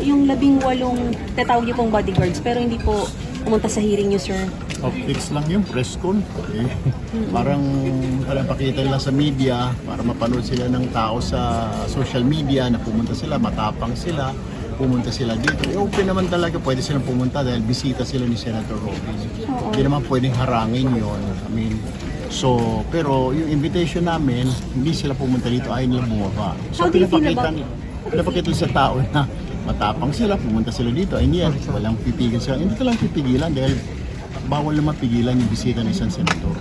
Yung 18 tatawag niyo pong bodyguards pero hindi po pumunta sa hearing niyo, sir. Optics lang yung press con. Parang pakita nila sa media para mapanood sila ng tao sa social media na pumunta sila, matapang sila, pumunta sila dito. Open naman talaga, pwede silang pumunta dahil bisita sila ni Senator Robin. Hindi naman pwedeng harangin yon. I mean, so, pero yung invitation namin, hindi sila pumunta dito, ayaw nila bumaba. So, pinapakita sa tao na matapang sila, pumunta sila dito. Ay niyan, walang pipigil sila. Hindi ka lang pipigilan dahil bawal na mapigilan yung bisita ng isang senator.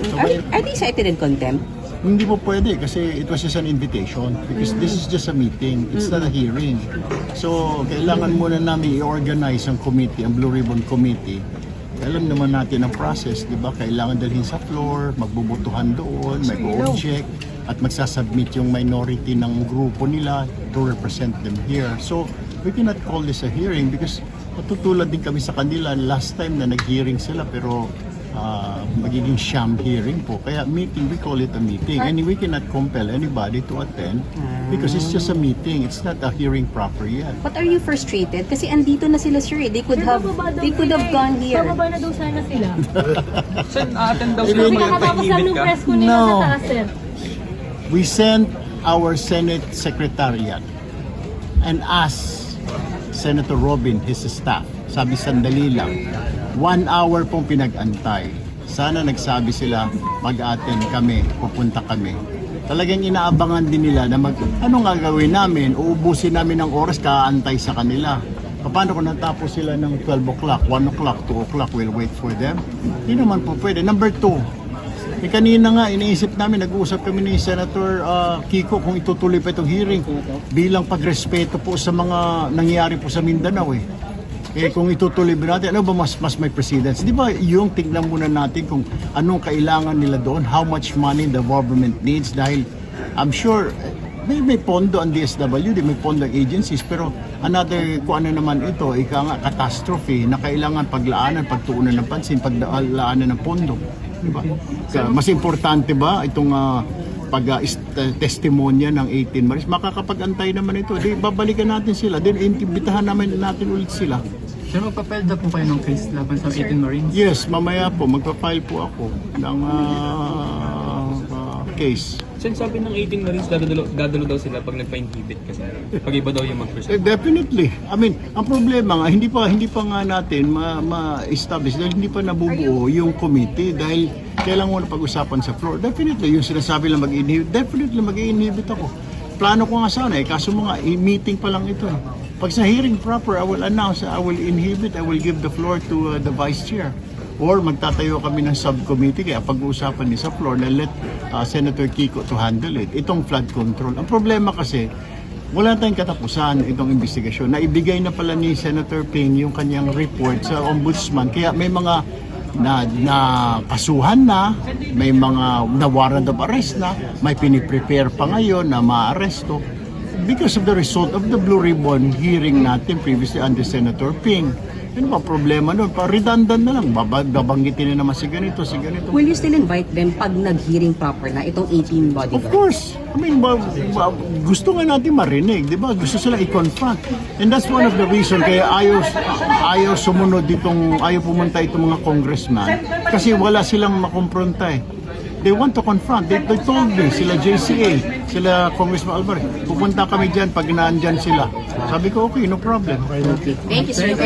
So, Are they cited in contempt? hindi po pwede kasi it was just an invitation because this is just a meeting. It's not a hearing. So, kailangan muna namin i-organize ang committee, ang Blue Ribbon Committee. Alam naman natin ang process, di ba? Kailangan dalhin sa floor, magbubutuhan doon, mag-object, at magsasubmit yung minority ng grupo nila to represent them here. So, we cannot call this a hearing because matutulad din kami sa kanila last time na nag-hearing sila pero magiging sham hearing po. Kaya meeting, we call it a meeting. And we cannot compel anybody to attend because it's just a meeting. It's not a hearing proper yet. But are you frustrated? Kasi andito na sila, sir. They could have gone here. Bababa na daw sana sila. Sir, attend daw sila Kasi kakatapos lang nung press ko nila No. sa taas, sir. We sent our Senate Secretariat and asked Senator Robin, his staff, sabi sandali lang, 1 hour pong pinag-antay. Sana nagsabi sila, mag-attend kami, pupunta kami. Talagang inaabangan din nila na anong gagawin namin, uubusin namin ng oras, kaantay sa kanila. Paano kung natapos sila ng 12 o'clock, 1 o'clock, 2 o'clock, we'll wait for them? Hindi naman po pwede. Number 2, kanina nga, iniisip namin, nag-uusap kami ni Senator Kiko kung itutuloy pa itong hearing bilang pagrespeto po sa mga nangyayari po sa Mindanao kung itutuloy ba natin, ano ba mas may precedence? Di ba yung tignan muna natin kung anong kailangan nila doon, how much money the government needs dahil I'm sure may pondo ang DSWD, may pondo ang agencies pero another kung ano naman ito, catastrophe na kailangan paglaanan, pagtuunan ng pansin, paglaanan ng pondo. Diba? Mas importante ba itong pag-testimonya ng 18 Maris? Makakapag-antay naman ito. Di babalikan natin sila. Then imbitahan natin ulit sila. Sir, magpa-file na po kayo ng case laban sa 18 Marines? Yes, mamaya po magpa-file po ako ng case. Sir, sabi ng 18 Marines, dadalo daw sila pag nagpa-inhibit kasi. Pag iba daw yung mag-present. Definitely. I mean, ang problema nga, hindi pa nga natin ma-establish dahil hindi pa nabubuo yung committee dahil kailangan mo na pag-usapan sa floor. Definitely, yung sinasabi lang mag-inhibit, definitely mag-inhibit ako. Plano ko nga sana kaso mga meeting pa lang ito. Pag sa hearing proper, I will announce, I will inhibit, I will give the floor to the Vice Chair. Or magtatayo kami ng subcommittee kaya pag-uusapan niya sa floor na let Senator Kiko to handle it. Itong flood control. Ang problema kasi, wala tayong katapusan itong investigasyon. Naibigay na pala ni Senator Ping yung kanyang report sa ombudsman. Kaya may mga na kasuhan na, may mga na warrant of arrest na, may piniprepare pa ngayon na ma-aresto because of the result of the Blue Ribbon hearing natin previously under Senator Ping. Ano ba problema nun? Redundant na lang. Babanggitin na naman si ganito, si ganito. Will you still invite them pag nag-hearing proper na itong 18 bodyguards? Of course. I mean, gusto nga natin marinig, di ba? Gusto sila i-confront. And that's one of the reason kaya ayaw sumunod ditong, ayaw pumunta itong mga congressman kasi wala silang makompronta They want to confront. They told me, sila JCA, sila Congressman Alvarez, pupunta kami dyan pag naandyan sila. Sabi ko, okay, no problem. Thank you, sir.